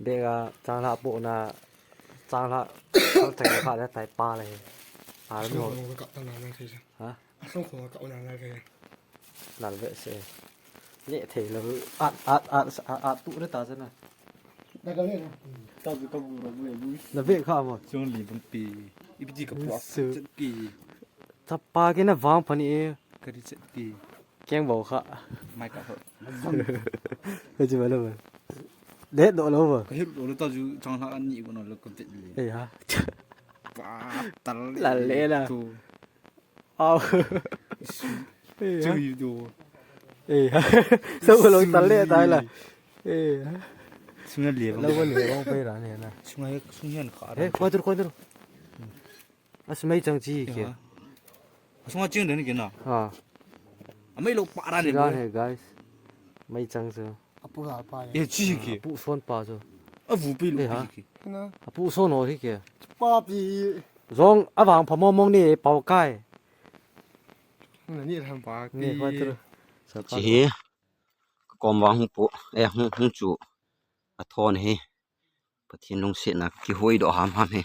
เด็กจังละปุนะจังละเขาแต่งผ้าได้ไต่ปลาเลยปลาแล้วไม่หมด Không có cậu nào này thì sao? ฮะ Không có cậu nào này thì หลังเวสเละเทเลยอัดตุได้ตาซะนะ đây có lên không? Tao cứ tao vừa rồi vui แล้วเวกข้าหมด ช่วงหลีบางปีอีพีจีกับพวก ซื้อ เจ็ดปี ถ้าปลากินน่ะวางพันนี้ ก็ได้เจ็ดปี แกงบอกค่ะ ไม่ก็เหอะ เฮ้ยจะมาแล้วมั้ยเด็ดโดนแล้วมั้ย ก็เห็นรู้ตอนอยู่จังหวะนี้กูนอนแล้วก็ติดเลย เฮ้ยฮะ ป้าตัน หลั่นเละนะ ตัว เอาเฮ้ย จื้ ฮะ ออยู่ตัว เฮ้ยฮะสู้ลงตะเละตายละเฮ้ยฮะ ช่วงเหลียบ แล้วก็เหลือลงไปร้านเนี่ยนะ ช่วงเห็นขา เฮ้ยควายตัวอ่ะสมัยจังจีเกี่ย ช่วงจริงเดี๋ยวนี้กินอ่ะ อ่า ไม่รู้ปลาอะไร ร้าน เลย เนี่ย guys ไม่จังจ้ะ Apo là apa ya? เอ้ยจี้กี่ ผู้ส่วนปลาจ้ะ วูปีลูกกี่ Nó ผู้ส่วนโหที่เกี่ย papi รองอ่ะวางพอมองนี่เป่าใกล้ là như thằng bà นี่ควายตัว chỉ còn vào hung bộ hung chủ à thon he bật thiên long xịn là cái hôi đỏ hàm hàm he